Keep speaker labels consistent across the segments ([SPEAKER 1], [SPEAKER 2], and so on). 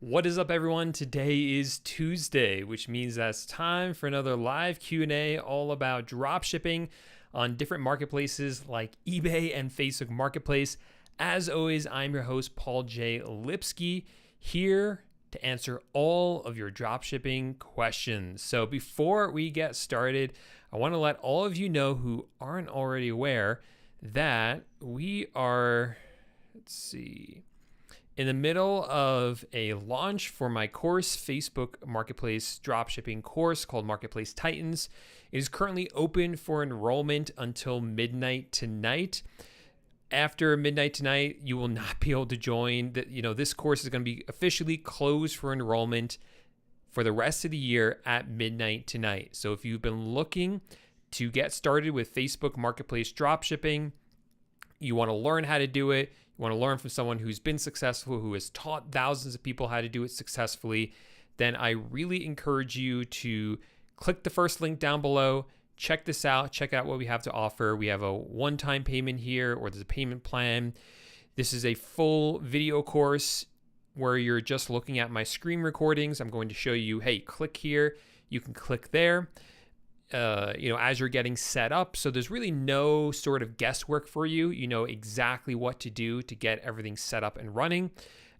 [SPEAKER 1] What is up, everyone? Today is Tuesday, which means that it's time for another live Q&A all about dropshipping on different marketplaces like eBay and Facebook Marketplace. As always, I'm your host, Paul J Lipsky, here to answer all of your dropshipping questions. So before we get started, I want to let all of you know who aren't already aware that we are, in the middle of a launch for my course, Facebook Marketplace Dropshipping course called Marketplace Titans. It is currently open for enrollment until midnight tonight. After midnight tonight, you will not be able to join. This course is going to be officially closed for enrollment for the rest of the year at midnight tonight. So if you've been looking to get started with Facebook Marketplace Dropshipping, you want to learn how to do it, you want to learn from someone who's been successful, who has taught thousands of people how to do it successfully, then I really encourage you to click the first link down below. Check this out. Check out what we have to offer. We have a one-time payment here, or there's a payment plan. This is a full video course where you're just looking at my screen recordings. I'm going to show you, hey, click here. You can click there. As you're getting set up. So there's really no sort of guesswork for you. You know exactly what to do to get everything set up and running.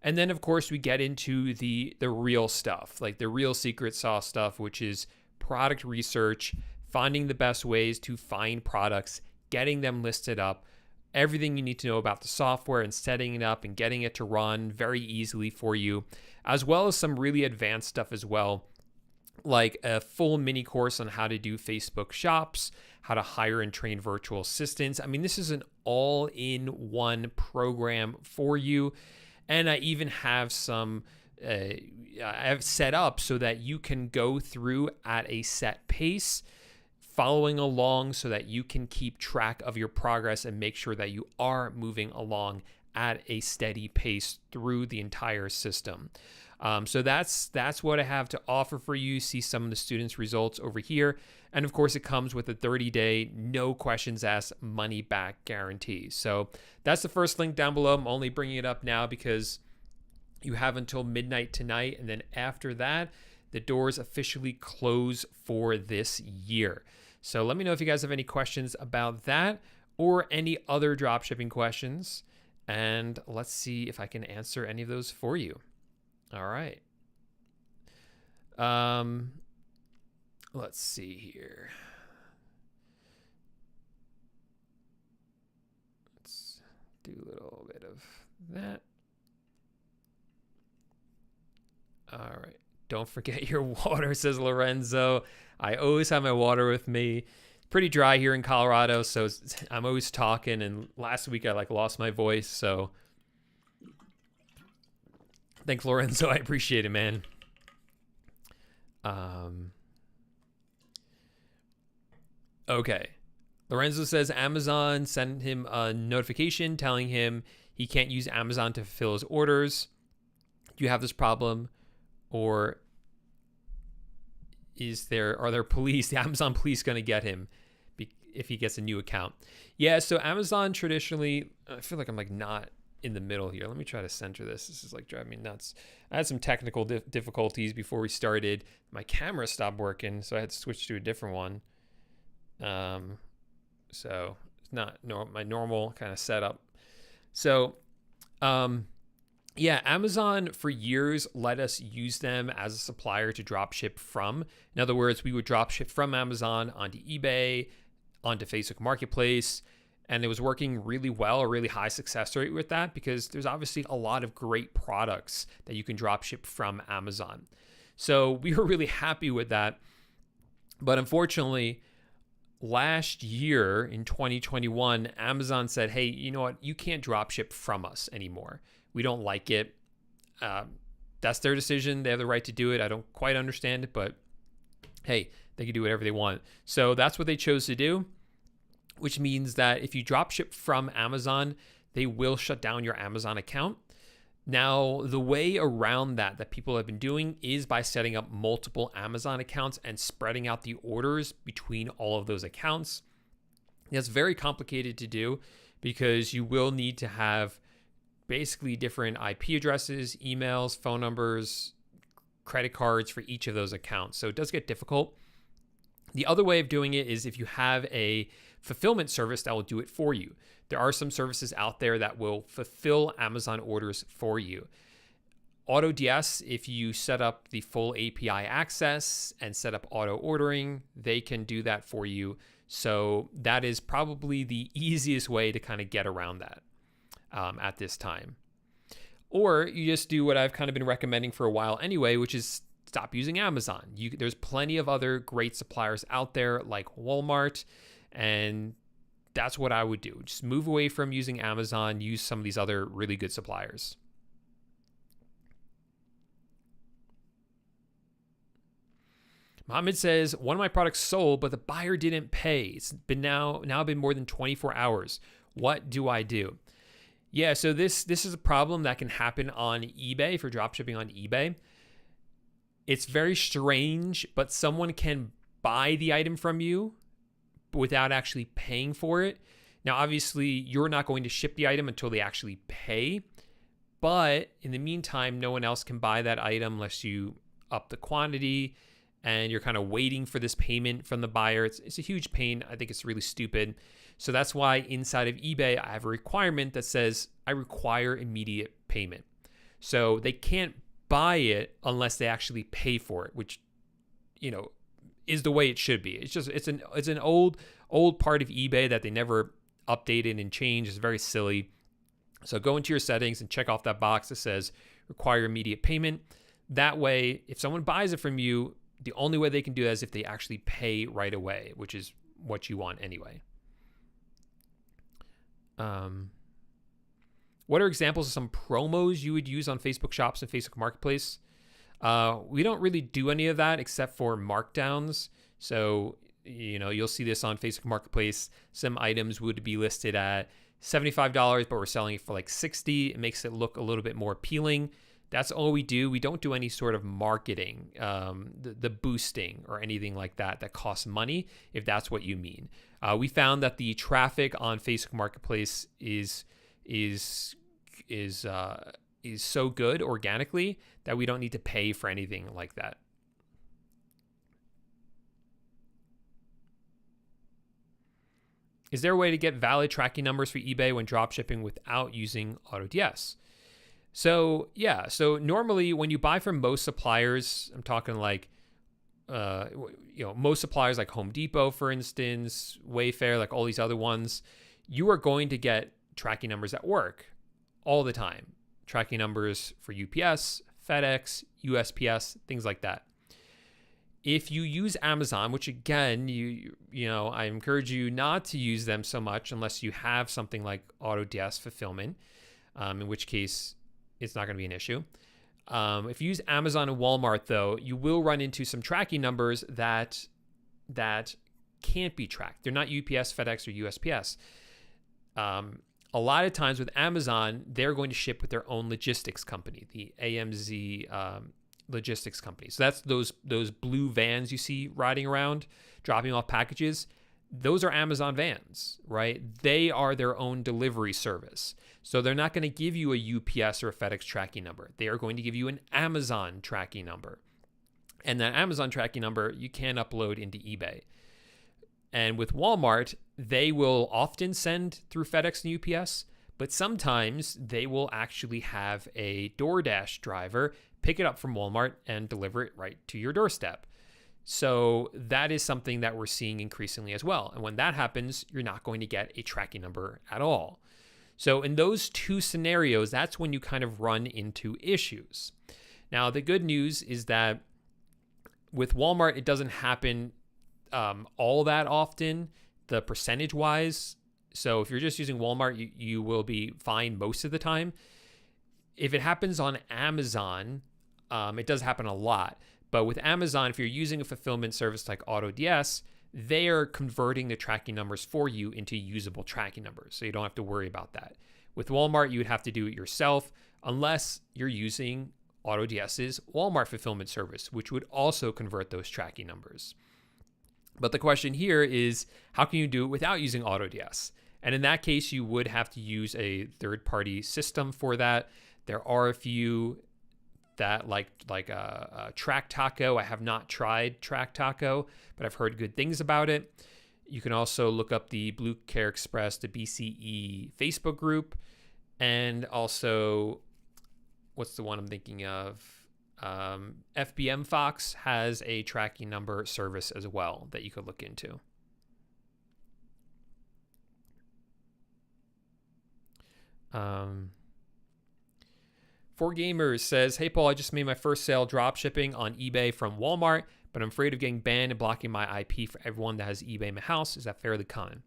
[SPEAKER 1] And then, of course, we get into the real stuff, like the real secret sauce stuff, which is product research, finding the best ways to find products, getting them listed up, everything you need to know about the software and setting it up and getting it to run very easily for you, as well as some really advanced stuff as well, like a full mini course on how to do Facebook shops, how to hire and train virtual assistants. I mean, this is an all-in-one program for you. And I even have some, I have set up so that you can go through at a set pace, following along so that you can keep track of your progress and make sure that you are moving along at a steady pace through the entire system. So that's what I have to offer for you. See some of the students' results over here. And of course, it comes with a 30-day, no questions asked, money back guarantee. So that's the first link down below. I'm only bringing it up now because you have until midnight tonight. And then after that, the doors officially close for this year. So let me know if you guys have any questions about that or any other dropshipping questions. And let's see if I can answer any of those for you. All right. Let's see here. Let's do a little bit of that. All right. Don't forget your water, says Lorenzo. I always have my water with me. Pretty dry here in Colorado, so I'm always talking. And last week I lost my voice, so thanks, Lorenzo. I appreciate it, man. Okay. Lorenzo says Amazon sent him a notification telling him he can't use Amazon to fulfill his orders. Do you have this problem? Or are there police, the Amazon police, going to get him if he gets a new account? Yeah, so Amazon traditionally, I feel like I'm not in the middle here. Let me try to center this. This is driving me nuts. I had some technical difficulties before we started. My camera stopped working, so I had to switch to a different one. So it's not my normal kind of setup. So, yeah, Amazon for years let us use them as a supplier to dropship from. In other words, we would dropship from Amazon onto eBay, onto Facebook Marketplace, and it was working really well, a really high success rate with that, because there's obviously a lot of great products that you can dropship from Amazon. So we were really happy with that. But unfortunately, last year in 2021, Amazon said, hey, you know what? You can't dropship from us anymore. We don't like it. That's their decision. They have the right to do it. I don't quite understand it, but hey, they can do whatever they want. So that's what they chose to do, which means that if you dropship from Amazon, they will shut down your Amazon account. Now, the way around that people have been doing is by setting up multiple Amazon accounts and spreading out the orders between all of those accounts. That's very complicated to do because you will need to have basically different IP addresses, emails, phone numbers, credit cards for each of those accounts. So it does get difficult. The other way of doing it is if you have a fulfillment service that will do it for you. There are some services out there that will fulfill Amazon orders for you. Autods, if you set up the full API access and set up auto ordering, they can do that for you. So that is probably the easiest way to kind of get around that at this time. Or you just do what I've kind of been recommending for a while anyway, which is stop using Amazon. There's plenty of other great suppliers out there like Walmart, and that's what I would do. Just move away from using Amazon, use some of these other really good suppliers. Mohammed says, one of my products sold, but the buyer didn't pay. It's been now been more than 24 hours. What do I do? Yeah, so this is a problem that can happen on eBay, for dropshipping on eBay. It's very strange, but someone can buy the item from you without actually paying for it. Now, obviously, you're not going to ship the item until they actually pay. But in the meantime, no one else can buy that item unless you up the quantity, and you're kind of waiting for this payment from the buyer. It's a huge pain. I think it's really stupid. So that's why inside of eBay, I have a requirement that says I require immediate payment. So they can't buy it unless they actually pay for it, which, is the way it should be. It's an old part of eBay that they never updated and changed. It's very silly. So go into your settings and check off that box that says require immediate payment. That way, if someone buys it from you, the only way they can do that is if they actually pay right away, which is what you want anyway. What are examples of some promos you would use on Facebook Shops and Facebook Marketplace? We don't really do any of that except for markdowns. So, you'll see this on Facebook Marketplace. Some items would be listed at $75, but we're selling it for like $60. It makes it look a little bit more appealing. That's all we do. We don't do any sort of marketing, the boosting or anything like that costs money, if that's what you mean. We found that the traffic on Facebook Marketplace is so good organically that we don't need to pay for anything like that. Is there a way to get valid tracking numbers for eBay when dropshipping without using Autods? So normally when you buy from most suppliers, I'm talking like, most suppliers like Home Depot, for instance, Wayfair, like all these other ones, you are going to get tracking numbers at work all the time. Tracking numbers for UPS, FedEx, USPS, things like that. If you use Amazon, which again, I encourage you not to use them so much unless you have something like Autods fulfillment, in which case it's not going to be an issue. If you use Amazon and Walmart, though, you will run into some tracking numbers that can't be tracked. They're not UPS, FedEx, or USPS. A lot of times with Amazon, they're going to ship with their own logistics company, the AMZ logistics company. So that's those blue vans you see riding around, dropping off packages. Those are Amazon vans, right? They are their own delivery service. So they're not going to give you a UPS or a FedEx tracking number. They are going to give you an Amazon tracking number. And that Amazon tracking number you can upload into eBay. And with Walmart, they will often send through FedEx and UPS, but sometimes they will actually have a DoorDash driver pick it up from Walmart and deliver it right to your doorstep. So that is something that we're seeing increasingly as well. And when that happens, you're not going to get a tracking number at all. So in those two scenarios, that's when you kind of run into issues. Now, the good news is that with Walmart, it doesn't happen all that often, the percentage-wise. So if you're just using Walmart, you will be fine most of the time. If it happens on Amazon, it does happen a lot. But with Amazon, if you're using a fulfillment service like Autods, they are converting the tracking numbers for you into usable tracking numbers. So you don't have to worry about that. With Walmart, you would have to do it yourself unless you're using Autods's Walmart fulfillment service, which would also convert those tracking numbers. But the question here is, how can you do it without using Autods? And in that case, you would have to use a third-party system for that. There are a few that like Track Taco. I have not tried Track Taco, but I've heard good things about it. You can also look up the Blue Care Express, the BCE Facebook group, and also, what's the one I'm thinking of? FBM Fox has a tracking number service as well that you could look into. For Gamers says, hey Paul, I just made my first sale drop shipping on eBay from Walmart, but I'm afraid of getting banned and blocking my IP for everyone that has eBay in my house. Is that fairly common?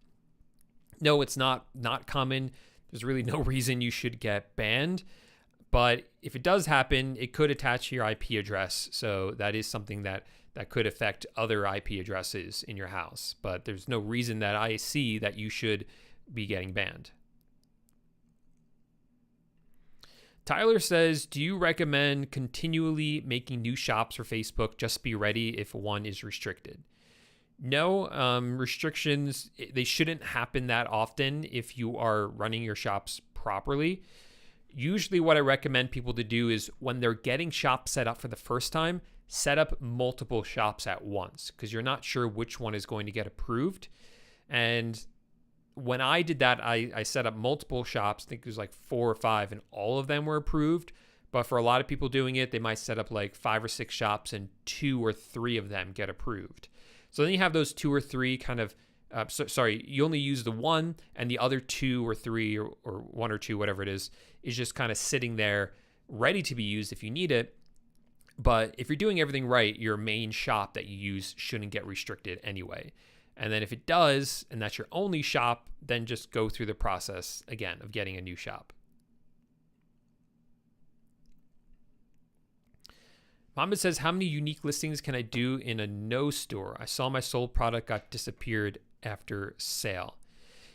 [SPEAKER 1] No, it's not common. There's really no reason you should get banned. But if it does happen, it could attach to your IP address. So that is something that could affect other IP addresses in your house. But there's no reason that I see that you should be getting banned. Tyler says, do you recommend continually making new shops for Facebook? Just be ready if one is restricted. No, restrictions, they shouldn't happen that often if you are running your shops properly. Usually what I recommend people to do is when they're getting shops set up for the first time, set up multiple shops at once because you're not sure which one is going to get approved. And when I did that, I set up multiple shops. I think it was like 4 or 5, and all of them were approved. But for a lot of people doing it, they might set up like 5 or 6 shops and 2 or 3 of them get approved. So then you have those 2 or 3 kind of, you only use the one, and the other 2 or 3 or 1 or 2, whatever it is just kind of sitting there ready to be used if you need it. But if you're doing everything right, your main shop that you use shouldn't get restricted anyway. And then if it does, and that's your only shop, then just go through the process again of getting a new shop. Mohammed says, how many unique listings can I do in a no store? I saw my sold product got disappeared after sale.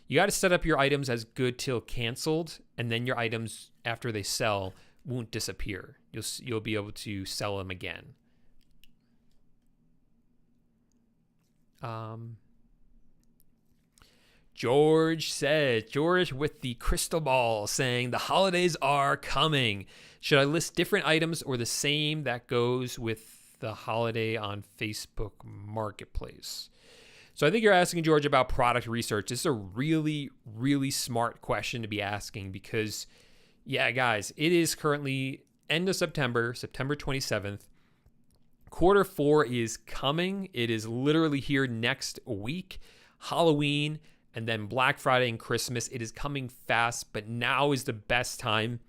[SPEAKER 1] You got to set up your items as good till canceled, and then your items after they sell won't disappear. You'll be able to sell them again. George with the crystal ball saying the holidays are coming. Should I list different items or the same that goes with the holiday on Facebook Marketplace? So I think you're asking, George, about product research. This is a really, really smart question to be asking because, yeah, guys, it is currently end of September 27th. Quarter 4 is coming. It is literally here next week. Halloween and then Black Friday and Christmas. It is coming fast, but now is the best time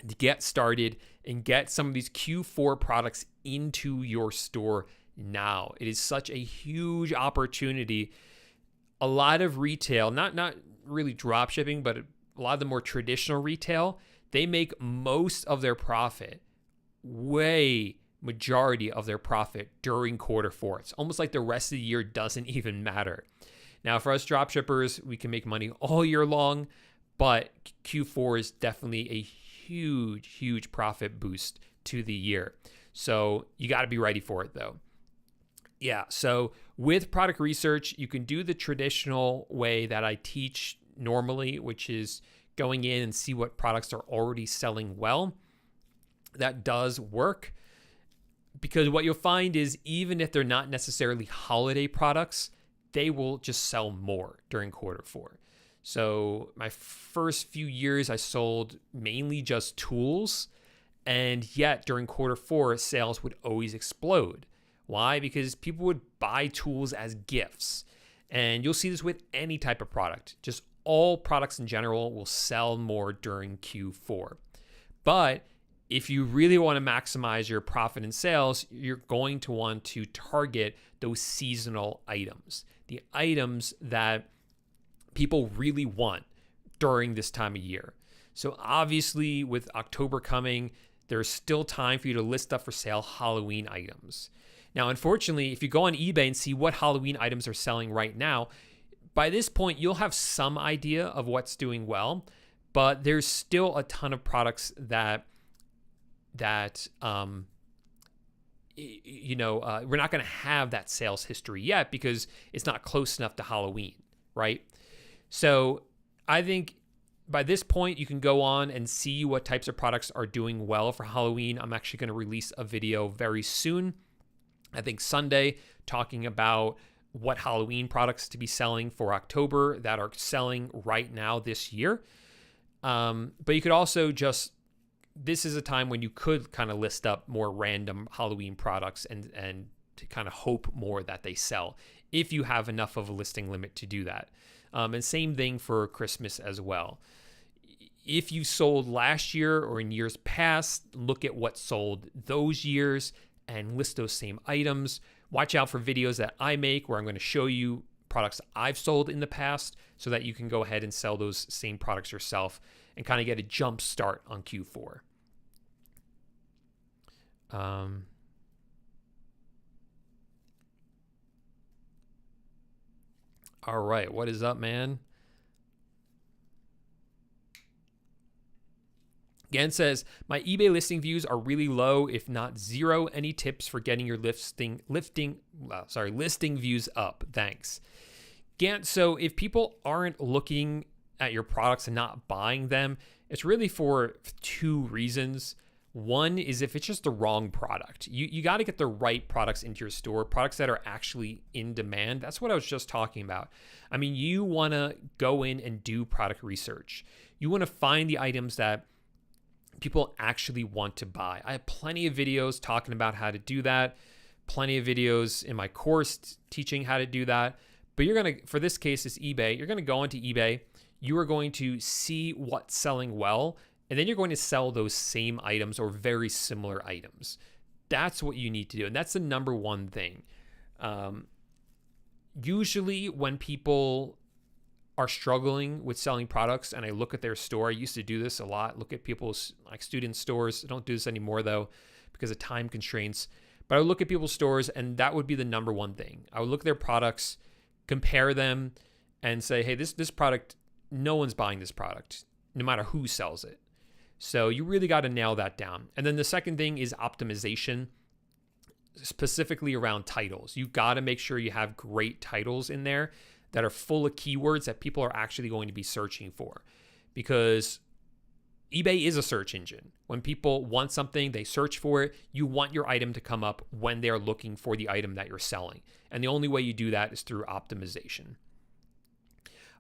[SPEAKER 1] to get started and get some of these Q4 products into your store now. It is such a huge opportunity. A lot of retail, not really drop shipping, but a lot of the more traditional retail, they make most of their profit, majority of their profit during quarter 4. It's almost like the rest of the year doesn't even matter. Now, for us drop shippers, we can make money all year long, but Q4 is definitely a huge, huge profit boost to the year. So you got to be ready for it, though. Yeah, so with product research, you can do the traditional way that I teach normally, which is going in and see what products are already selling well. That does work because what you'll find is even if they're not necessarily holiday products, they will just sell more during quarter 4. So my first few years, I sold mainly just tools, and yet during quarter 4, sales would always explode. Why? Because people would buy tools as gifts. And you'll see this with any type of product. Just all products in general will sell more during Q4. But if you really want to maximize your profit and sales, you're going to want to target those seasonal items, the items that people really want during this time of year. So obviously with October coming, there's still time for you to list up for sale Halloween items. Now, unfortunately, if you go on eBay and see what Halloween items are selling right now, by this point, you'll have some idea of what's doing well, but there's still a ton of products that we're not going to have that sales history yet because it's not close enough to Halloween, right? So I think by this point, you can go on and see what types of products are doing well for Halloween. I'm actually going to release a video very soon, I think Sunday, talking about what Halloween products to be selling for October that are selling right now this year. But you could also this is a time when you could kind of list up more random Halloween products and to kind of hope more that they sell if you have enough of a listing limit to do that. And same thing for Christmas as well. If you sold last year or in years past, look at what sold those years and list those same items. Watch out for videos that I make where I'm going to show you products I've sold in the past so that you can go ahead and sell those same products yourself and kind of get a jump start on Q4. All right, what is up, man? Again says, my eBay listing views are really low, if not zero. Any tips for getting your listing views up? Thanks. Gant, so if people aren't looking at your products and not buying them, it's really for two reasons. One is if it's just the wrong product. You got to get the right products into your store, products that are actually in demand. That's what I was just talking about. I mean, you want to go in and do product research. You want to find the items that people actually want to buy. I have plenty of videos talking about how to do that, plenty of videos in my course teaching how to do that. But you're going to, for this case, it's eBay. You're going to go onto eBay. You are going to see what's selling well, and then you're going to sell those same items or very similar items. That's what you need to do. And that's the number one thing. Usually when people are struggling with selling products and I look at their store, I used to do this a lot, look at people's like student stores. I don't do this anymore though because of time constraints, but I would look at people's stores and that would be the number one thing. I would look at their products, compare them and say, hey, this product, no one's buying this product, no matter who sells it. So you really got to nail that down. And then the second thing is optimization, specifically around titles. You got to make sure you have great titles in there that are full of keywords that people are actually going to be searching for, because eBay is a search engine. When people want something, they search for it. You want your item to come up when they're looking for the item that you're selling. And the only way you do that is through optimization.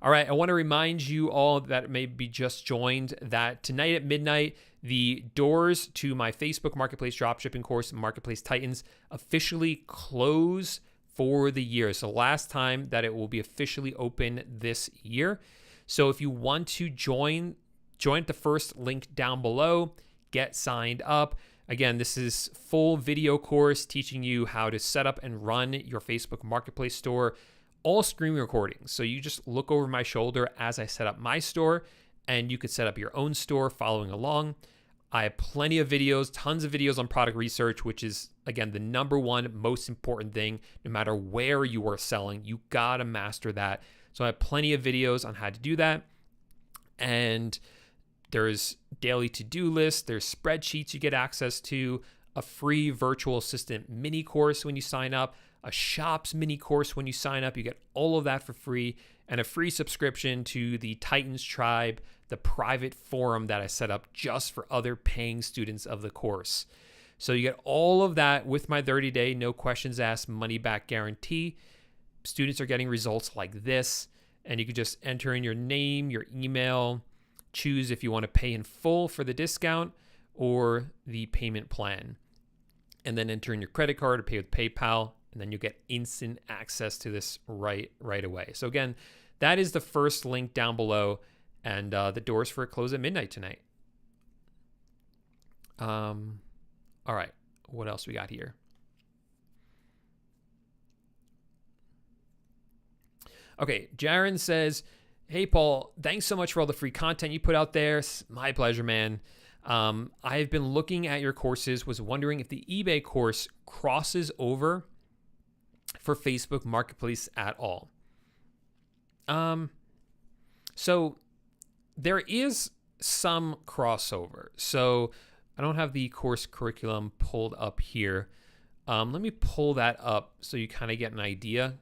[SPEAKER 1] All right, I want to remind you all that maybe just joined that tonight at midnight, the doors to my Facebook Marketplace Dropshipping course, Marketplace Titans, officially close for the year. So last time that it will be officially open this year. So if you want to join at the first link down below, get signed up. Again, this is full video course teaching you how to set up and run your Facebook Marketplace store, all screen recordings. So you just look over my shoulder as I set up my store, and you could set up your own store following along. I have plenty of videos, tons of videos on product research, which is, again, the number one most important thing. No matter where you are selling, you gotta master that. So I have plenty of videos on how to do that. And there's daily to-do lists, there's spreadsheets you get access to, a free virtual assistant mini course when you sign up, a shops mini course when you sign up. You get all of that for free, and a free subscription to the Titans Tribe, the private forum that I set up just for other paying students of the course. So you get all of that with my 30-day, no questions asked, money back guarantee. Students are getting results like this, and you can just enter in your name, your email, choose if you want to pay in full for the discount or the payment plan, and then enter in your credit card or pay with PayPal, and then you'll get instant access to this right away. So again, that is the first link down below, and the doors for it close at midnight tonight. All right, what else we got here? Okay, Jaron says, hey, Paul, thanks so much for all the free content you put out there. It's my pleasure, man. I've been looking at your courses, was wondering if the eBay course crosses over for Facebook Marketplace at all. So there is some crossover. So I don't have the course curriculum pulled up here. Let me pull that up so you kind of get an idea,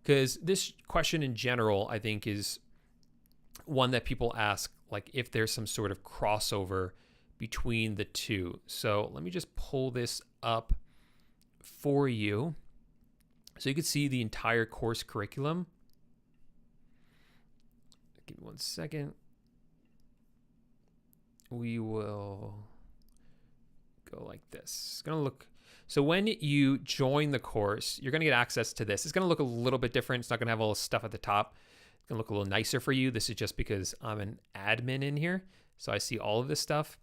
[SPEAKER 1] because this question in general, I think, is one that people ask, like if there's some sort of crossover between the two. So let me just pull this up for you so you can see the entire course curriculum. Give me 1 second. We will go like this. It's going to look, so when you join the course, you're going to get access to this. It's going to look a little bit different. It's not going to have all the stuff at the top. It's going to look a little nicer for you. This is just because I'm an admin in here, so I see all of this stuff.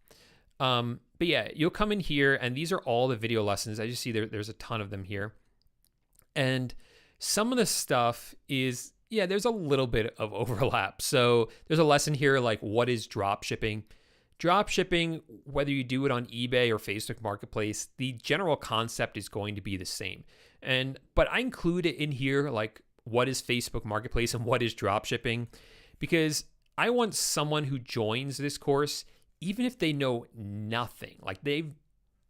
[SPEAKER 1] But yeah, you'll come in here, and these are all the video lessons. I just see there's a ton of them here. And some of the stuff is, yeah, there's a little bit of overlap. So there's a lesson here like, what is drop shipping? Drop shipping, whether you do it on eBay or Facebook Marketplace, the general concept is going to be the same. But I include it in here, like what is Facebook Marketplace and what is drop shipping, because I want someone who joins this course, even if they know nothing, like they've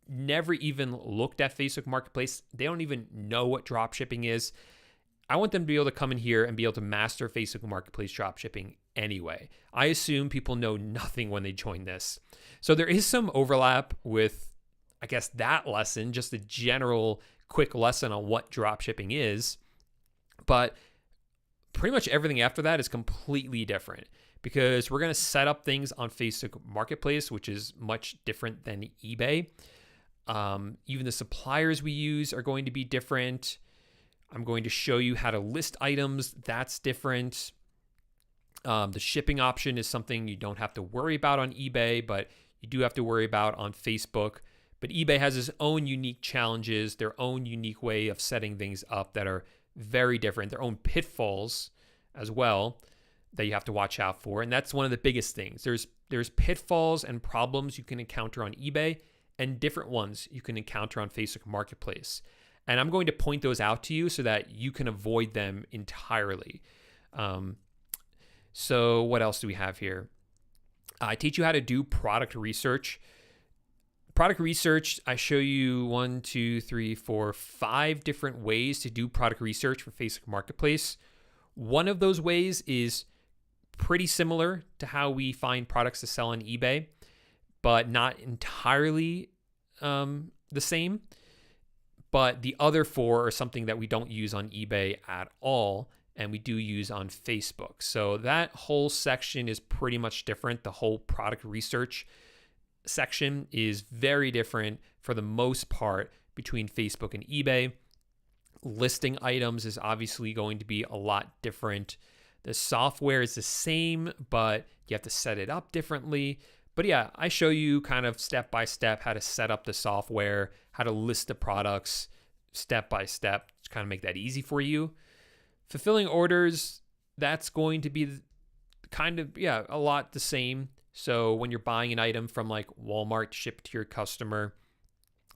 [SPEAKER 1] never even looked at Facebook Marketplace, they don't even know what drop shipping is. I want them to be able to come in here and be able to master Facebook Marketplace dropshipping anyway. I assume people know nothing when they join this. So there is some overlap with, I guess, that lesson, just a general quick lesson on what dropshipping is. But pretty much everything after that is completely different, because we're going to set up things on Facebook Marketplace, which is much different than eBay. Even the suppliers we use are going to be different. I'm going to show you how to list items. That's different. The shipping option is something you don't have to worry about on eBay, but you do have to worry about on Facebook. But eBay has its own unique challenges, their own unique way of setting things up that are very different, their own pitfalls as well that you have to watch out for. And that's one of the biggest things. There's pitfalls and problems you can encounter on eBay and different ones you can encounter on Facebook Marketplace. And I'm going to point those out to you so that you can avoid them entirely. So what else do we have here? I teach you how to do product research. Product research, I show you 5 different ways to do product research for Facebook Marketplace. One of those ways is pretty similar to how we find products to sell on eBay, but not entirely the same. But the other 4 are something that we don't use on eBay at all, and we do use on Facebook. So that whole section is pretty much different. The whole product research section is very different for the most part between Facebook and eBay. Listing items is obviously going to be a lot different. The software is the same, but you have to set it up differently. But yeah, I show you kind of step by step how to set up the software, how to list the products step by step to kind of make that easy for you. Fulfilling orders, that's going to be kind of, a lot the same. So when you're buying an item from like Walmart shipped to your customer,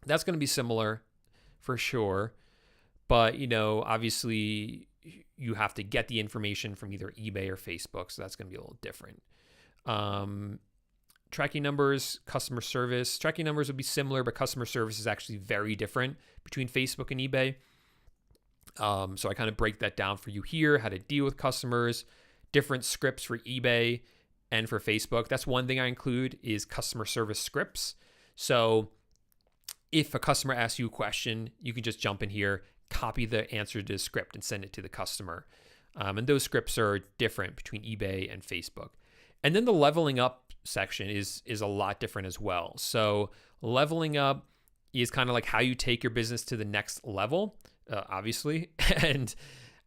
[SPEAKER 1] that's going to be similar for sure. But, obviously you have to get the information from either eBay or Facebook. So that's going to be a little different. Tracking numbers, customer service. Tracking numbers would be similar, but customer service is actually very different between Facebook and eBay. So I kind of break that down for you here, how to deal with customers, different scripts for eBay and for Facebook. That's one thing I include is customer service scripts. So if a customer asks you a question, you can just jump in here, copy the answer to the script and send it to the customer. And those scripts are different between eBay and Facebook. And then the leveling up section is a lot different as well. So leveling up is kind of like how you take your business to the next level, obviously. And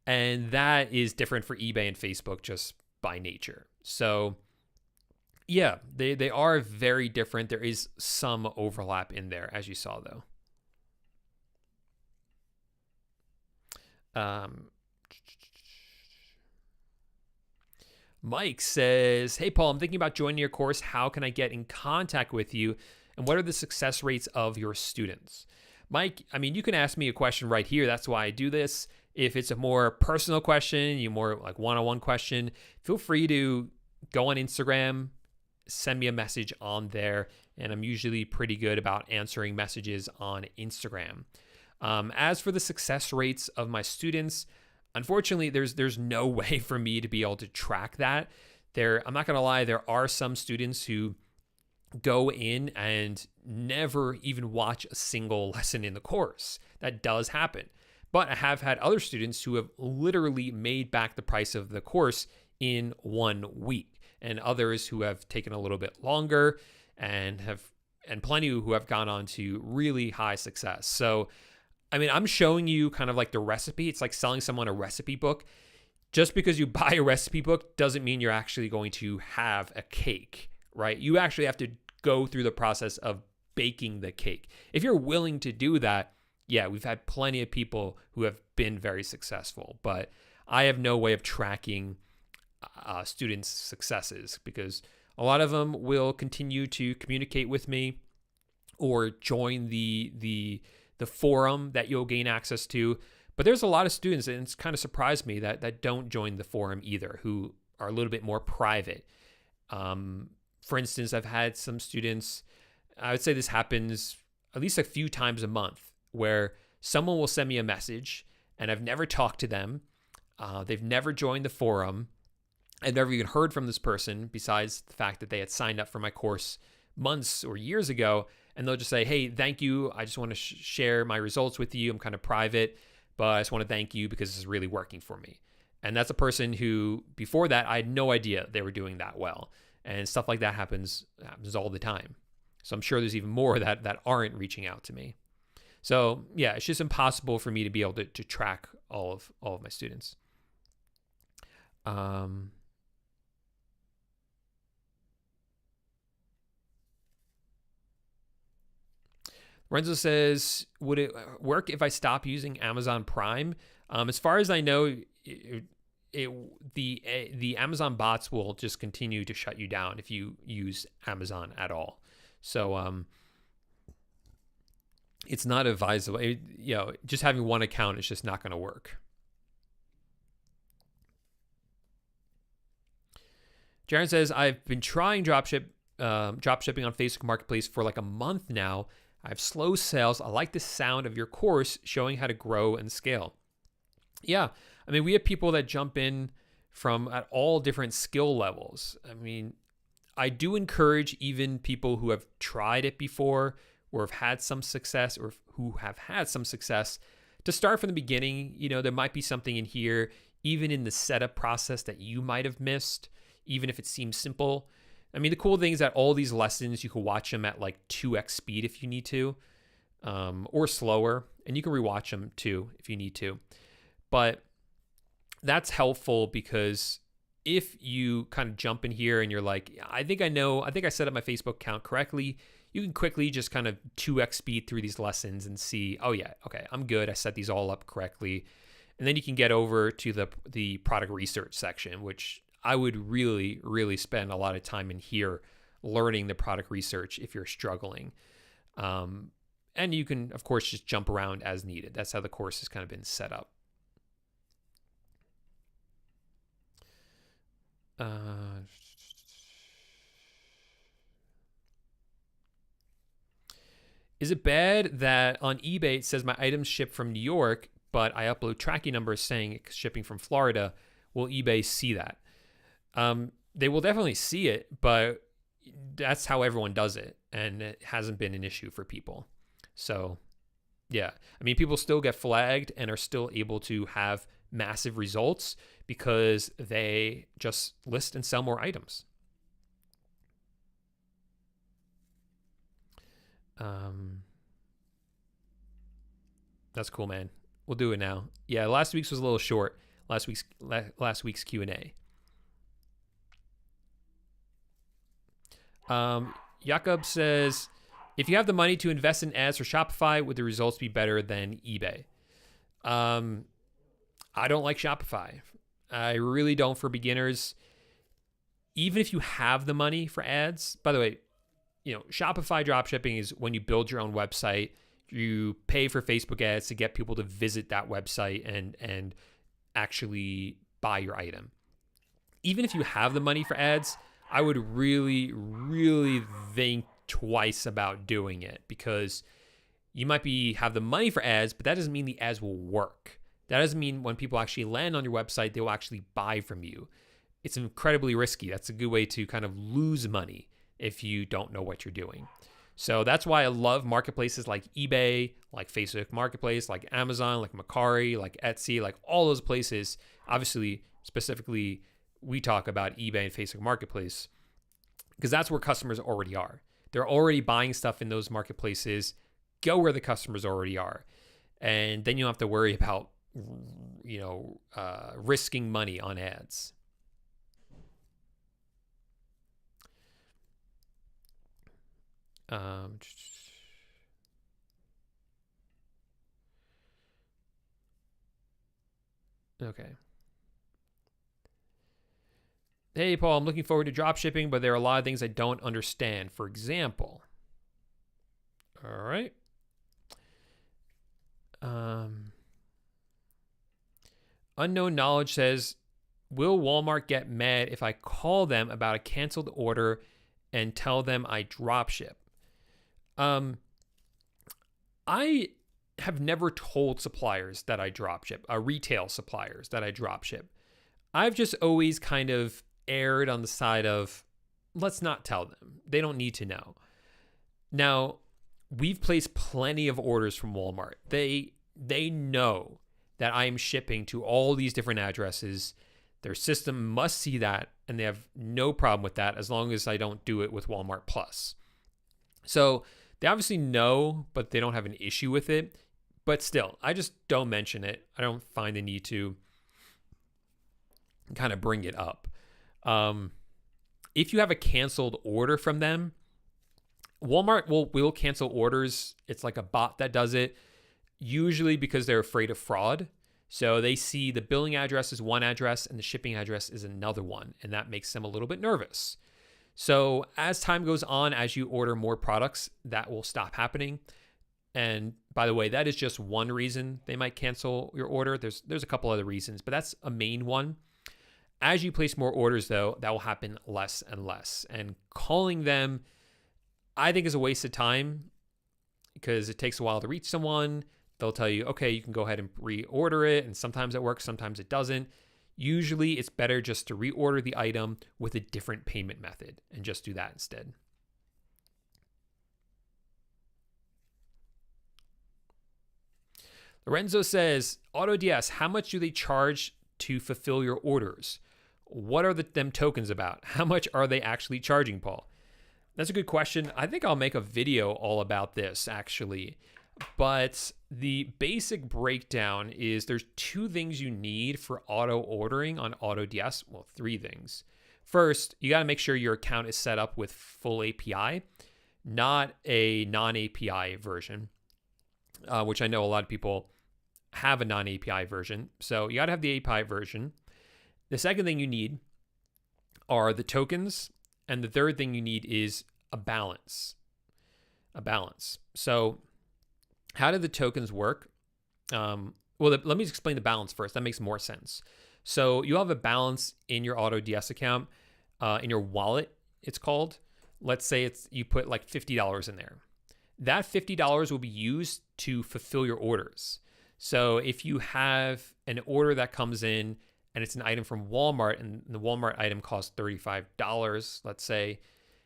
[SPEAKER 1] that is different for eBay and Facebook just by nature. So yeah, they are very different. There is some overlap in there, as you saw though. Mike says, hey, Paul, I'm thinking about joining your course. How can I get in contact with you? And what are the success rates of your students? Mike, you can ask me a question right here. That's why I do this. If it's a more personal question, you more like one-on-one question, feel free to go on Instagram, send me a message on there. And I'm usually pretty good about answering messages on Instagram. As for the success rates of my students, unfortunately, there's no way for me to be able to track that. I'm not going to lie, there are some students who go in and never even watch a single lesson in the course. That does happen. But I have had other students who have literally made back the price of the course in 1 week, and others who have taken a little bit longer and plenty who have gone on to really high success. So, I mean, I'm showing you kind of like the recipe. It's like selling someone a recipe book. Just because you buy a recipe book doesn't mean you're actually going to have a cake, right? You actually have to go through the process of baking the cake. If you're willing to do that, yeah, we've had plenty of people who have been very successful, but I have no way of tracking students' successes because a lot of them will continue to communicate with me or join the forum that you'll gain access to. But there's a lot of students, and it's kind of surprised me that don't join the forum either, who are a little bit more private. For instance, I've had some students, I would say this happens at least a few times a month, where someone will send me a message and I've never talked to them. They've never joined the forum. I've never even heard from this person besides the fact that they had signed up for my course months or years ago. And they'll just say, hey, thank you. I just want to share my results with you. I'm kind of private, but I just want to thank you because this is really working for me. And that's a person who, before that, I had no idea they were doing that well. And stuff like that happens all the time. So I'm sure there's even more that aren't reaching out to me. So yeah, it's just impossible for me to be able to track all of my students. Lorenzo says, would it work if I stop using Amazon Prime? As far as I know, the Amazon bots will just continue to shut you down if you use Amazon at all. So it's not advisable. Just having one account is just not going to work. Jaron says, I've been trying dropshipping on Facebook Marketplace for like a month now. I have slow sales. I like the sound of your course showing how to grow and scale. Yeah, I mean, we have people that jump in from at all different skill levels. I mean, I do encourage even people who have tried it before or have had some success or who have had some success to start from the beginning. You know, there might be something in here, even in the setup process, that you might have missed, even if it seems simple. I mean, the cool thing is that all these lessons, you can watch them at like 2x speed if you need to, or slower, and you can rewatch them too if you need to. But that's helpful because if you kind of jump in here and you're like, I think I set up my Facebook account correctly, you can quickly just kind of 2x speed through these lessons and see, oh yeah, okay, I'm good. I set these all up correctly. And then you can get over to the product research section, which I would really, really spend a lot of time in here learning the product research if you're struggling. And you can, of course, just jump around as needed. That's how the course has kind of been set up. Is it bad that on eBay it says my items ship from New York, but I upload tracking numbers saying it's shipping from Florida? Will eBay see that? They will definitely see it, but that's how everyone does it, and it hasn't been an issue for people. So, yeah, I mean, people still get flagged and are still able to have massive results because they just list and sell more items. That's cool, man. We'll do it now. Yeah, last week's was a little short. Last week's Q&A. Jakob says, if you have the money to invest in ads for Shopify, would the results be better than eBay? I don't like Shopify. I really don't for beginners. Even if you have the money for ads, by the way, Shopify dropshipping is when you build your own website, you pay for Facebook ads to get people to visit that website and actually buy your item. Even if you have the money for ads, I would really, really think twice about doing it because you might have the money for ads, but that doesn't mean the ads will work. That doesn't mean when people actually land on your website, they will actually buy from you. it's incredibly risky. That's a good way to kind of lose money if you don't know what you're doing. So that's why I love marketplaces like eBay, like Facebook Marketplace, like Amazon, like Mercari, like Etsy, like all those places. Obviously, specifically, we talk about eBay and Facebook Marketplace because that's where customers already are. They're already buying stuff in those marketplaces. Go where the customers already are. And then you don't have to worry about, risking money on ads. Okay. Hey, Paul, I'm looking forward to drop shipping, but there are a lot of things I don't understand. For example, all right. Unknown Knowledge says, will Walmart get mad if I call them about a canceled order and tell them I drop ship? I have never told suppliers that I drop ship, retail suppliers that I drop ship. I've just always kind of erred on the side of, let's not tell them. They don't need to know. Now, we've placed plenty of orders from Walmart. They know that I'm shipping to all these different addresses. Their system must see that, and they have no problem with that as long as I don't do it with Walmart Plus. So they obviously know, but they don't have an issue with it. But still, I just don't mention it. I don't find the need to kind of bring it up. If you have a canceled order from them, Walmart will cancel orders. It's like a bot that does it, usually because they're afraid of fraud. So they see the billing address is one address and the shipping address is another one, and that makes them a little bit nervous. So as time goes on, as you order more products, that will stop happening. And by the way, that is just one reason they might cancel your order. There's a couple other reasons, but that's a main one. As you place more orders, though, that will happen less and less. And calling them, I think, is a waste of time because it takes a while to reach someone. They'll tell you, okay, you can go ahead and reorder it. And sometimes it works, sometimes it doesn't. Usually it's better just to reorder the item with a different payment method and just do that instead. Lorenzo says, AutoDS, how much do they charge to fulfill your orders? What are them tokens about? How much are they actually charging, Paul? That's a good question. I think I'll make a video all about this, actually. But the basic breakdown is there's two things you need for auto ordering on AutoDS. Well, three things. First, you got to make sure your account is set up with full API, not a non-API version, which I know a lot of people have a non-API version. So you got to have the API version. The second thing you need are the tokens. And the third thing you need is a balance. So how do the tokens work? Let me explain the balance first. That makes more sense. So you have a balance in your AutoDS account, in your wallet, it's called. Let's say you put like $50 in there. That $50 will be used to fulfill your orders. So if you have an order that comes in and it's an item from Walmart and the Walmart item costs $35, let's say,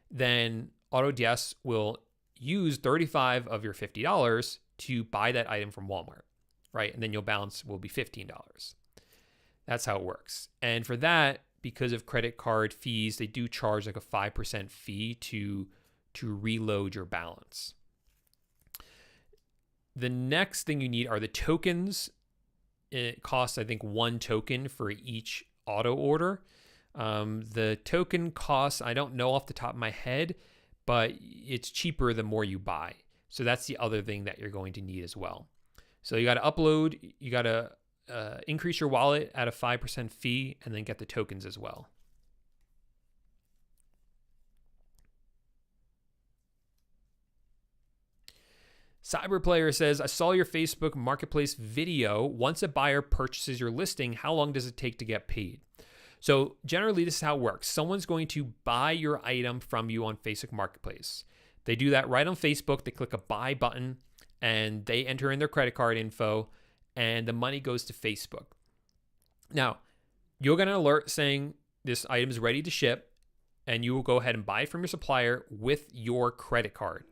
[SPEAKER 1] then AutoDS will use $35 of your $50 to buy that item from Walmart, right? And then your balance will be $15. That's how it works. And for that, because of credit card fees, they do charge like a 5% fee to reload your balance. The next thing you need are the tokens. It costs, I think, 1 token for each auto order. The token costs, I don't know off the top of my head, but it's cheaper the more you buy. So that's the other thing that you're going to need as well. So you got to upload, you got to increase your wallet at a 5% fee, and then get the tokens as well. Cyberplayer says, I saw your Facebook Marketplace video. Once a buyer purchases your listing, how long does it take to get paid? So generally, this is how it works. Someone's going to buy your item from you on Facebook Marketplace. They do that right on Facebook. They click a buy button and they enter in their credit card info and the money goes to Facebook. Now, you'll get an alert saying this item is ready to ship, and you will go ahead and buy it from your supplier with your credit card.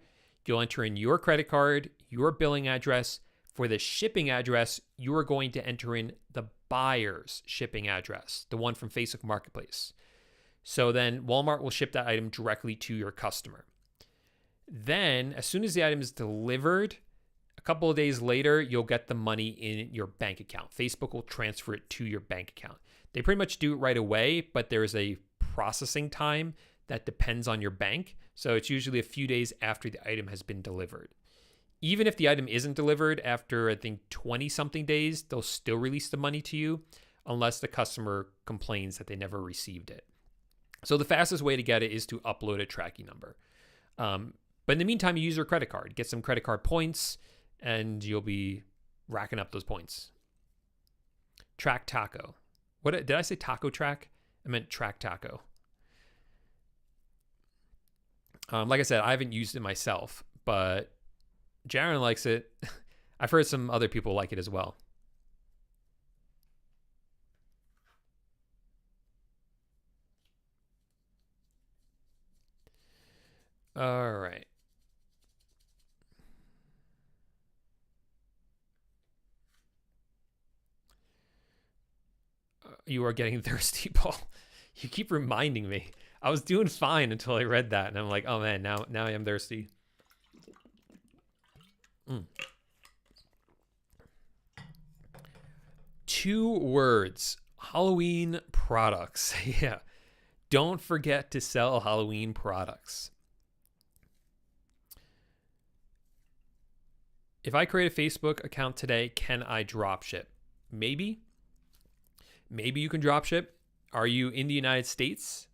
[SPEAKER 1] You'll enter in your credit card, your billing address. For the shipping address, you are going to enter in the buyer's shipping address, the one from Facebook Marketplace. So then Walmart will ship that item directly to your customer. Then, as soon as the item is delivered, a couple of days later, you'll get the money in your bank account. Facebook will transfer it to your bank account. They pretty much do it right away, but there's a processing time that depends on your bank. So it's usually a few days after the item has been delivered. Even if the item isn't delivered after, I think, 20-something days, they'll still release the money to you unless the customer complains that they never received it. So the fastest way to get it is to upload a tracking number. But in the meantime, you use your credit card. Get some credit card points, and you'll be racking up those points. Track Taco. What did I say? Taco Track? I meant Track Taco. Like I said, I haven't used it myself, but Jaron likes it. I've heard some other people like it as well. All right. You are getting thirsty, Paul. You keep reminding me. I was doing fine until I read that, and I'm like, oh man, now I am thirsty. 2 words. Halloween products. Yeah. Don't forget to sell Halloween products. If I create a Facebook account today, can I drop ship? Maybe. Maybe you can drop ship. Are you in the United States?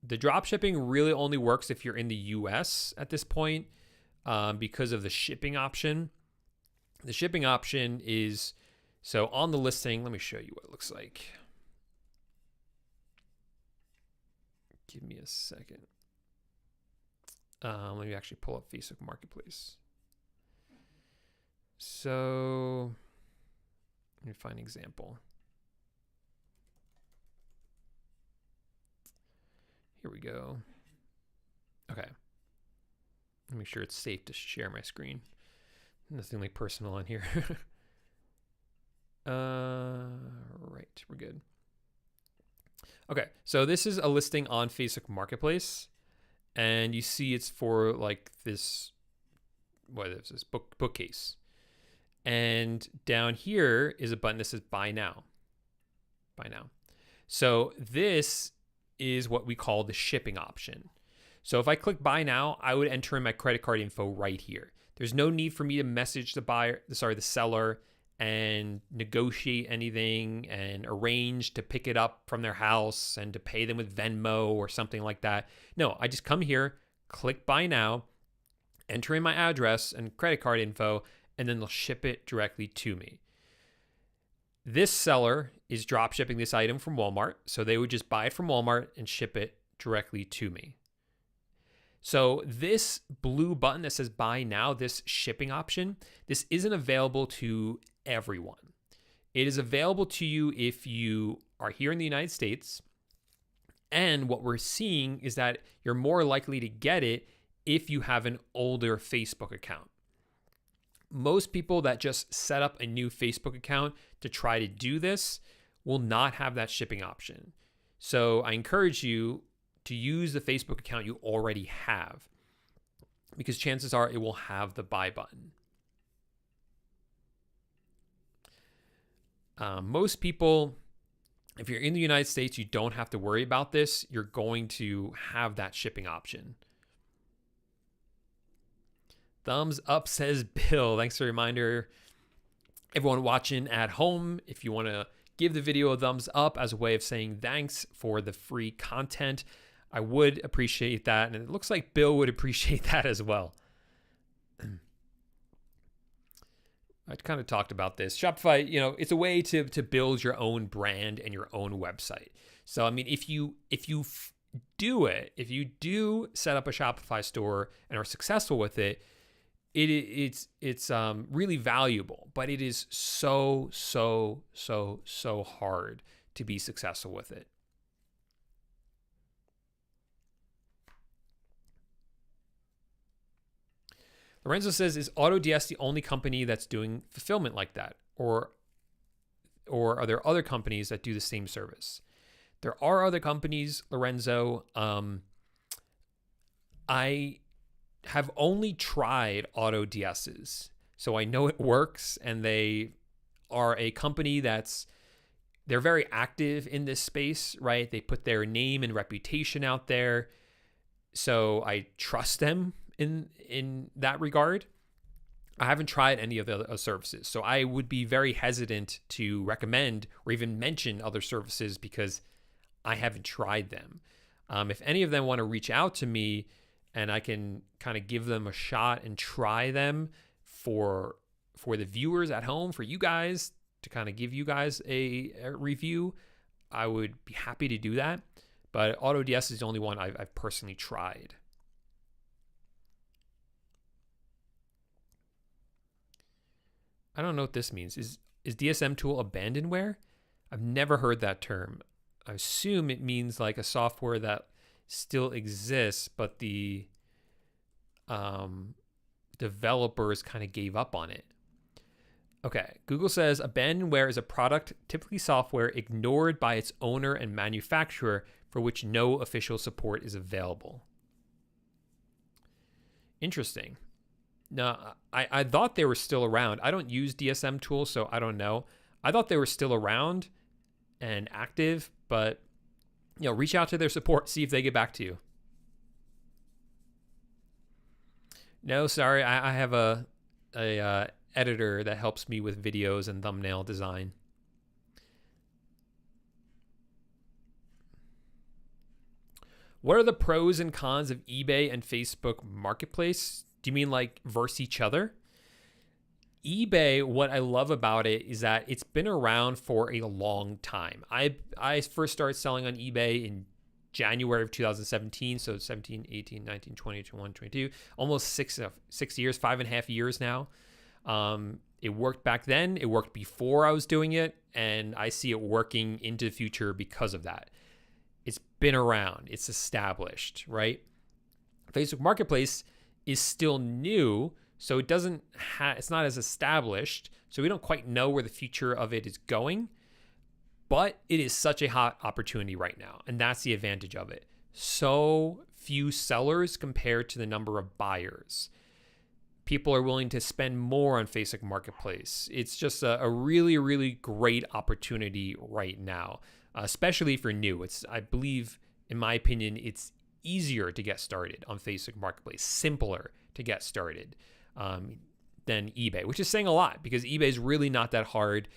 [SPEAKER 1] The drop shipping really only works if you're in the US at this point because of the shipping option. The shipping option is, so on the listing, let me show you what it looks like. Give me a second. Let me actually pull up Facebook Marketplace. So let me find an example. Here we go. Okay. Let me make sure it's safe to share my screen. Nothing like personal on here. Right, we're good. Okay, so this is a listing on Facebook Marketplace, and you see it's for like this, what is this, bookcase. And down here is a button that says buy now. Buy now. So this is what we call the shipping option. So if I click buy now, I would enter in my credit card info right here. There's no need for me to message the seller and negotiate anything and arrange to pick it up from their house and to pay them with Venmo or something like that. No, I just come here, click buy now, enter in my address and credit card info, and then they'll ship it directly to me. This seller is drop shipping this item from Walmart, so they would just buy it from Walmart and ship it directly to me. So this blue button that says buy now, this shipping option, this isn't available to everyone. It is available to you if you are here in the United States. And what we're seeing is that you're more likely to get it if you have an older Facebook account. Most people that just set up a new Facebook account to try to do this will not have that shipping option. So I encourage you to use the Facebook account you already have, because chances are it will have the buy button. Most people, if you're in the United States, you don't have to worry about this. You're going to have that shipping option. Thumbs up, says Bill. Thanks for the reminder. Everyone watching at home, if you want to give the video a thumbs up as a way of saying thanks for the free content, I would appreciate that. And it looks like Bill would appreciate that as well. I kind of talked about this. Shopify, it's a way to build your own brand and your own website. So, I mean, if you do set up a Shopify store and are successful with it, it's really valuable, but it is so hard to be successful with it. Lorenzo says, is Autods the only company that's doing fulfillment like that? Or are there other companies that do the same service? There are other companies, Lorenzo. I have only tried Autods's, so I know it works, and they are a company they're very active in this space, right? They put their name and reputation out there, so I trust them in that regard. I haven't tried any of the other services, so I would be very hesitant to recommend or even mention other services because I haven't tried them. If any of them want to reach out to me and I can kind of give them a shot and try them for the viewers at home, for you guys, to kind of give you guys a review, I would be happy to do that. But Autods is the only one I've personally tried. I don't know what this means. Is DSM tool abandonware? I've never heard that term. I assume it means like a software that still exists, but the developers kind of gave up on it. Okay, Google says abandonware is a product, typically software, ignored by its owner and manufacturer for which no official support is available. Interesting. Now, I thought they were still around. I don't use DSM tools, so I don't know. I thought they were still around and active, but reach out to their support, see if they get back to you. No, sorry, I have a editor that helps me with videos and thumbnail design. What are the pros and cons of eBay and Facebook Marketplace? Do you mean like versus each other? eBay, what I love about it is that it's been around for a long time. I first started selling on eBay in January of 2017, so 17, 18, 19, 20, 21, 22, almost 6 years, 5.5 years now. It worked back then, it worked before I was doing it, and I see it working into the future because of that. It's been around, it's established, right? Facebook Marketplace is still new, so it's not as established, so we don't quite know where the future of it is going, but it is such a hot opportunity right now, and that's the advantage of it. So few sellers compared to the number of buyers. People are willing to spend more on Facebook Marketplace. It's just a really, really great opportunity right now, especially if you're new. I believe, in my opinion, it's easier to get started on Facebook Marketplace, simpler to get started than eBay, which is saying a lot because eBay is really not that hard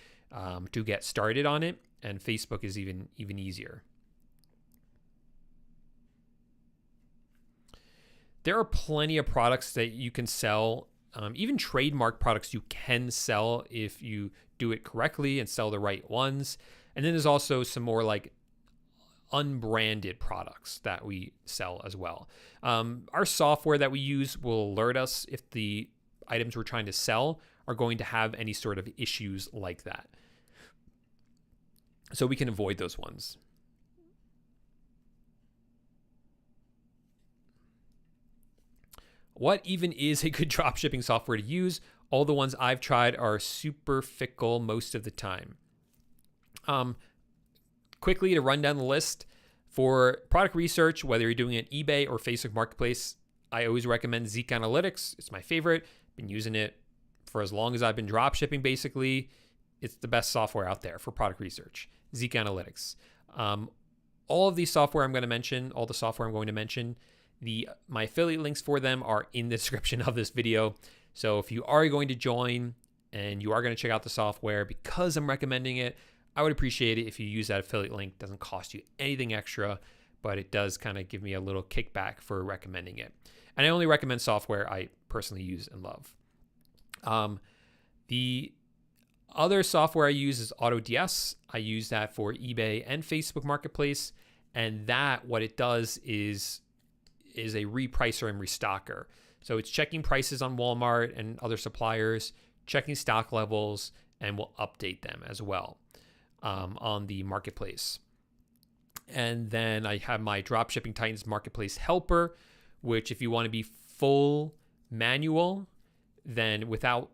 [SPEAKER 1] to get started on it, and Facebook is even easier. There are plenty of products that you can sell, even trademark products you can sell if you do it correctly and sell the right ones. And then there's also some more like unbranded products that we sell as well. Our software that we use will alert us if the items we're trying to sell are going to have any sort of issues like that, so we can avoid those ones. What even is a good dropshipping software to use? All the ones I've tried are super fickle most of the time. Quickly to run down the list, for product research, whether you're doing it eBay or Facebook Marketplace, I always recommend Zeek Analytics. It's my favorite. Been using it for as long as I've been dropshipping, basically. It's the best software out there for product research, Zeek Analytics. All of these software I'm going to mention, all the software I'm going to mention, my affiliate links for them are in the description of this video. So if you are going to join and you are going to check out the software because I'm recommending it, I would appreciate it if you use that affiliate link. It doesn't cost you anything extra, but it does kind of give me a little kickback for recommending it. And I only recommend software I personally use and love. The other software I use is Autods. I use that for eBay and Facebook Marketplace. And that, what it does is a repricer and restocker. So it's checking prices on Walmart and other suppliers, checking stock levels, and will update them as well on the marketplace. And then I have my Dropshipping Titans Marketplace Helper, which if you want to be full manual, then without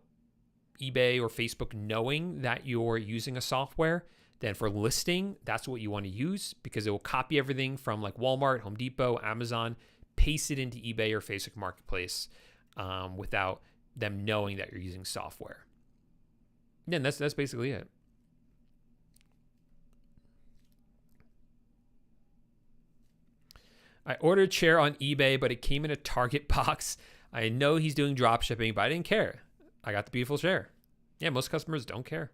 [SPEAKER 1] eBay or Facebook knowing that you're using a software, then for listing, that's what you want to use, because it will copy everything from like Walmart, Home Depot, Amazon, paste it into eBay or Facebook Marketplace without them knowing that you're using software. Yeah, and that's basically it. I ordered a chair on eBay, but it came in a Target box. I know he's doing drop shipping, but I didn't care. I got the beautiful chair. Yeah, most customers don't care.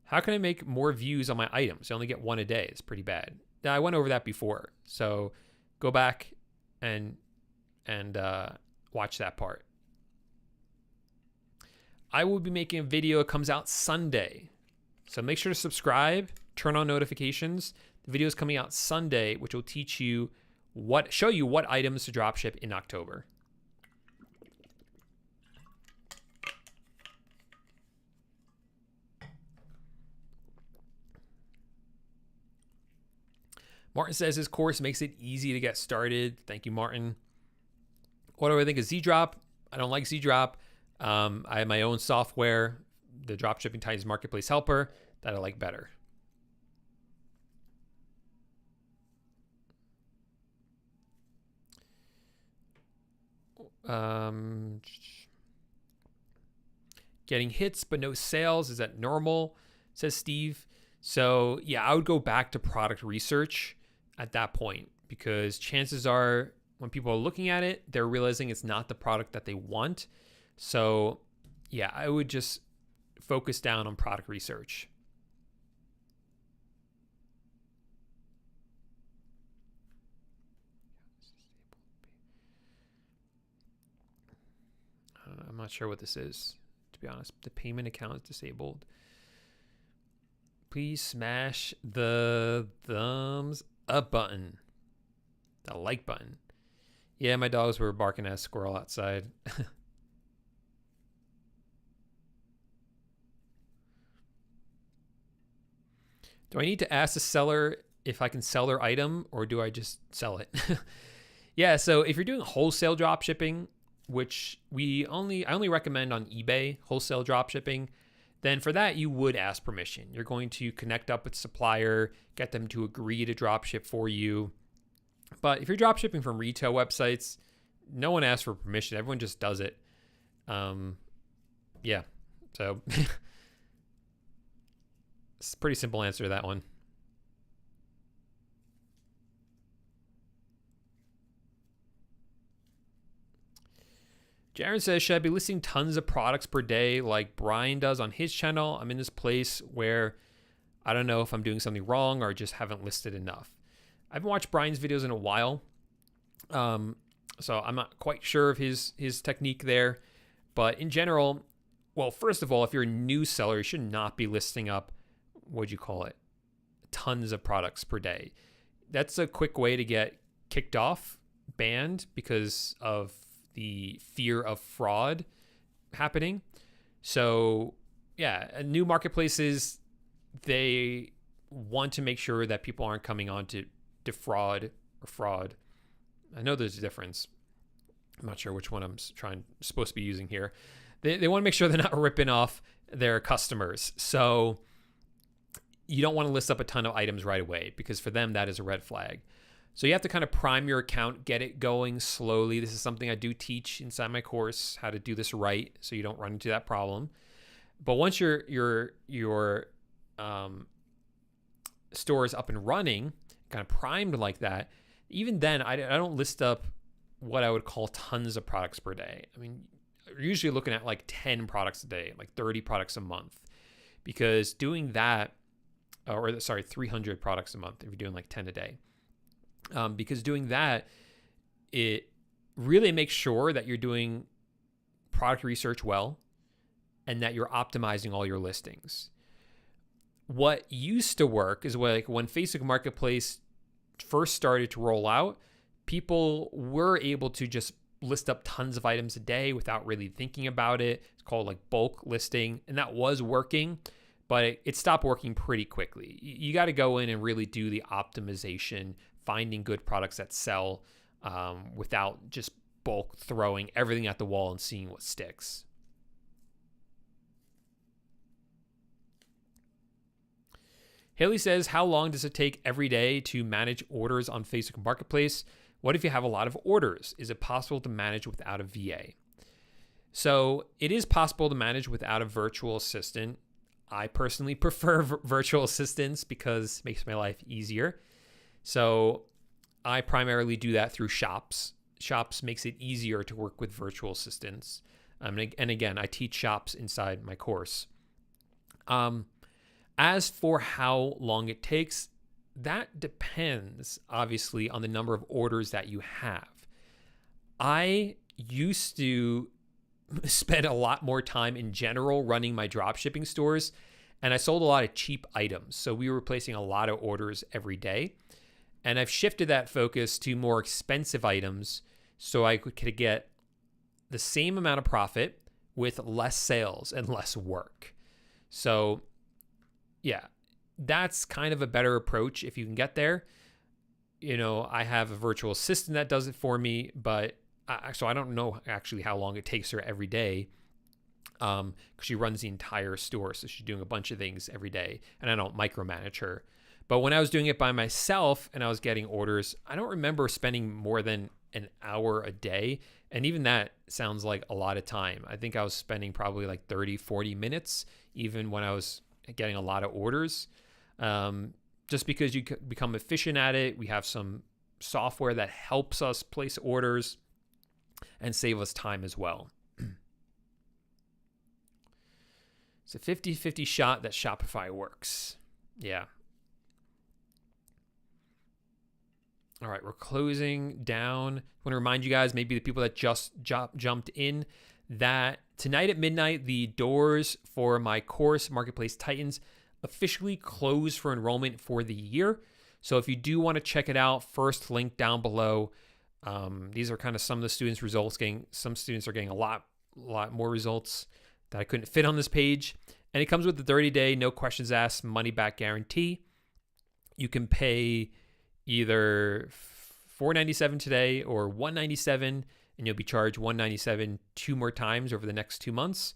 [SPEAKER 1] How can I make more views on my items? I only get one a day. It's pretty bad. Now, I went over that before, so go back and watch that part. I will be making a video. It comes out Sunday, so make sure to subscribe. Turn on notifications. The video is coming out Sunday, which will teach you show you what items to dropship in October. Martin says his course makes it easy to get started. Thank you, Martin. What do I think of Z-Drop? I don't like Z-Drop. I have my own software, the Dropshipping Titans Marketplace Helper, that I like better. Getting hits but no sales, is that normal? Says Steve. So yeah, I would go back to product research at that point, because chances are when people are looking at it, they're realizing it's not the product that they want. So yeah, I would just focus down on product research. I'm not sure what this is, to be honest. The payment account is disabled. Please smash the thumbs up button, the like button. Yeah, my dogs were barking at a squirrel outside. Do I need to ask the seller if I can sell their item, or do I just sell it? Yeah, so if you're doing wholesale drop shipping, which I only recommend on eBay, wholesale drop shipping, then for that you would ask permission. You're going to connect up with supplier, get them to agree to drop ship for you. But if you're drop shipping from retail websites, no one asks for permission. Everyone just does it. Yeah, so it's a pretty simple answer to that one. Jaron says, should I be listing tons of products per day like Brian does on his channel? I'm in this place where I don't know if I'm doing something wrong or just haven't listed enough. I haven't watched Brian's videos in a while, so I'm not quite sure of his technique there. But in general, well, first of all, if you're a new seller, you should not be listing up, tons of products per day. That's a quick way to get kicked off, banned, because of the fear of fraud happening. So yeah, new marketplaces, they want to make sure that people aren't coming on to defraud or fraud. I know there's a difference. I'm not sure which one I'm supposed to be using here. They want to make sure they're not ripping off their customers. So you don't want to list up a ton of items right away, because for them, that is a red flag. So you have to kind of prime your account, get it going slowly. This is something I do teach inside my course, how to do this right, so you don't run into that problem. But once your store is up and running, kind of primed like that, even then, I don't list up what I would call tons of products per day. I mean, you're usually looking at like 10 products a day, like 30 products a month, because doing that, 300 products a month if you're doing like 10 a day. Because doing that, it really makes sure that you're doing product research well and that you're optimizing all your listings. What used to work is when Facebook Marketplace first started to roll out, people were able to just list up tons of items a day without really thinking about it. It's called like bulk listing, and that was working, but it stopped working pretty quickly. You got to go in and really do the optimization, finding good products that sell, without just bulk throwing everything at the wall and seeing what sticks. Haley says, how long does it take every day to manage orders on Facebook Marketplace? What if you have a lot of orders? Is it possible to manage without a VA? So it is possible to manage without a virtual assistant. I personally prefer virtual assistants because it makes my life easier. So I primarily do that through Shops. Shops makes it easier to work with virtual assistants. And again, I teach Shops inside my course. As for how long it takes, that depends, obviously, on the number of orders that you have. I used to spend a lot more time in general running my dropshipping stores, and I sold a lot of cheap items. So we were placing a lot of orders every day. And I've shifted that focus to more expensive items so I could get the same amount of profit with less sales and less work. So yeah, that's kind of a better approach if you can get there. You know, I have a virtual assistant that does it for me, but so I don't know actually how long it takes her every day, because she runs the entire store. So she's doing a bunch of things every day, and I don't micromanage her. But when I was doing it by myself and I was getting orders, I don't remember spending more than an hour a day. And even that sounds like a lot of time. I think I was spending probably like 30, 40 minutes, even when I was getting a lot of orders. Just because you become efficient at it. We have some software that helps us place orders and save us time as well. It's a 50-50 shot that Shopify works. Yeah. All right, we're closing down. I want to remind you guys, maybe the people that just jumped in, that tonight at midnight, the doors for my course, Marketplace Titans, officially close for enrollment for the year. So if you do want to check it out, first link down below. These are kind of some of the students' results. Some students are getting a lot more results that I couldn't fit on this page. And it comes with the 30-day, no questions asked, money-back guarantee. You can pay either $497 today or $197, and you'll be charged $197 2 more times over the next 2 months.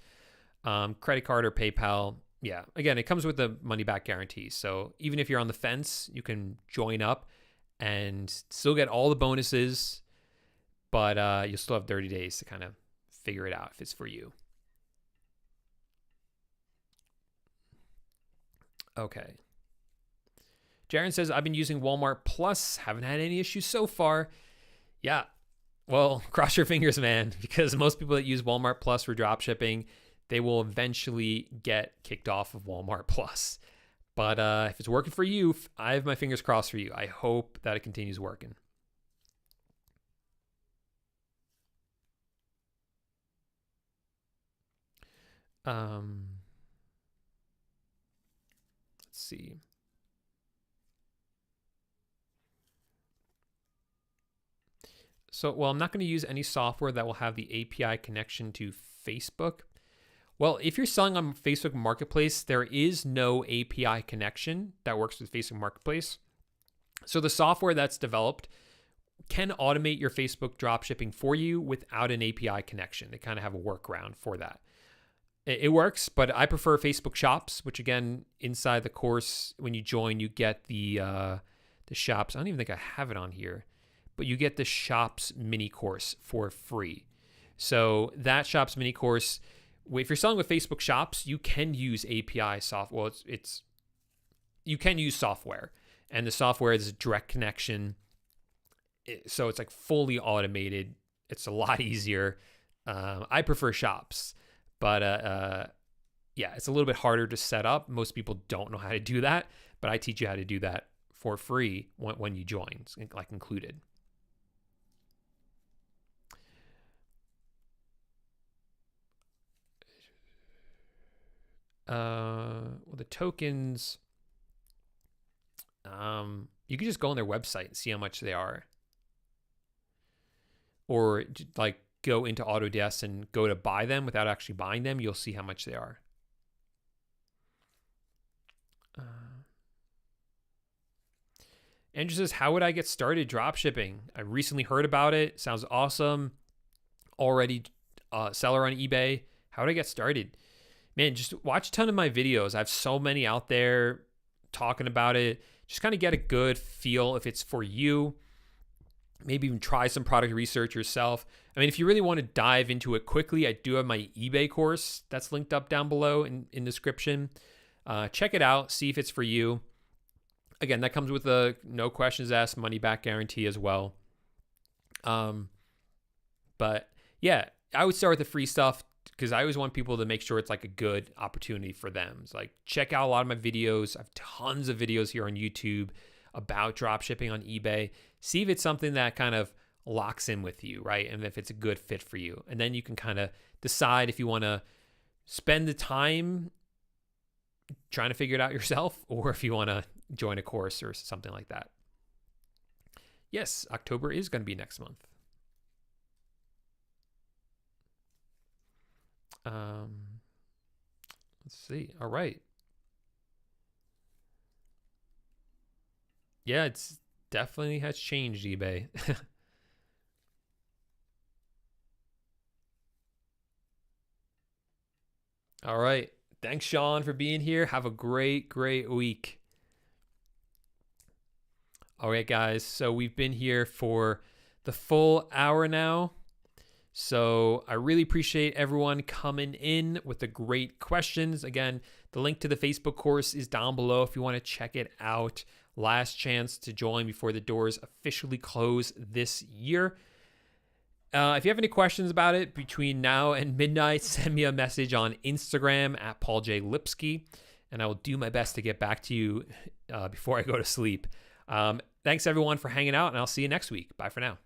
[SPEAKER 1] Credit card or PayPal. Yeah, again, it comes with the money-back guarantee. So even if you're on the fence, you can join up and still get all the bonuses, but you'll still have 30 days to kind of figure it out if it's for you. Okay. Jaron says, I've been using Walmart Plus, haven't had any issues so far. Yeah, well, cross your fingers, man, because most people that use Walmart Plus for dropshipping, they will eventually get kicked off of Walmart Plus. But if it's working for you, I have my fingers crossed for you. I hope that it continues working. Let's see. So, well, I'm not going to use any software that will have the API connection to Facebook. Well, if you're selling on Facebook Marketplace, there is no API connection that works with Facebook Marketplace. So the software that's developed can automate your Facebook dropshipping for you without an API connection. They kind of have a workaround for that. It works, but I prefer Facebook Shops, which again, inside the course, when you join, you get the Shops. I don't even think I have it on here, but you get the Shops mini course for free. So that Shops mini course, if you're selling with Facebook Shops, you can use API software. Well, you can use software, and the software is a direct connection. So it's like fully automated. It's a lot easier. I prefer Shops, but yeah, it's a little bit harder to set up. Most people don't know how to do that, but I teach you how to do that for free when you join. It's like included. Well, the tokens, you can just go on their website and see how much they are, or like go into Autods and go to buy them without actually buying them. You'll see how much they are. Andrew says, how would I get started drop shipping? I recently heard about it. Sounds awesome. Already seller on eBay. How would I get started? Man, just watch a ton of my videos. I have so many out there talking about it. Just kind of get a good feel if it's for you. Maybe even try some product research yourself. I mean, if you really want to dive into it quickly, I do have my eBay course that's linked up down below in the description. Check it out, see if it's for you. Again, that comes with a no questions asked money back guarantee as well. But yeah, I would start with the free stuff because I always want people to make sure it's like a good opportunity for them. It's like, check out a lot of my videos. I have tons of videos here on YouTube about drop shipping on eBay. See if it's something that kind of locks in with you, right? And if it's a good fit for you. And then you can kind of decide if you want to spend the time trying to figure it out yourself or if you want to join a course or something like that. Yes, October is going to be next month. Let's see. All right. Yeah, it's definitely has changed, eBay. All right. Thanks, Sean, for being here. Have a great week. All right, guys. So we've been here for the full hour now. So I really appreciate everyone coming in with the great questions. Again, the link to the Facebook course is down below if you want to check it out. Last chance to join before the doors officially close this year. If you have any questions about it between now and midnight, send me a message on Instagram at Paul J Lipsky, and I will do my best to get back to you before I go to sleep. Thanks, everyone, for hanging out, and I'll see you next week. Bye for now.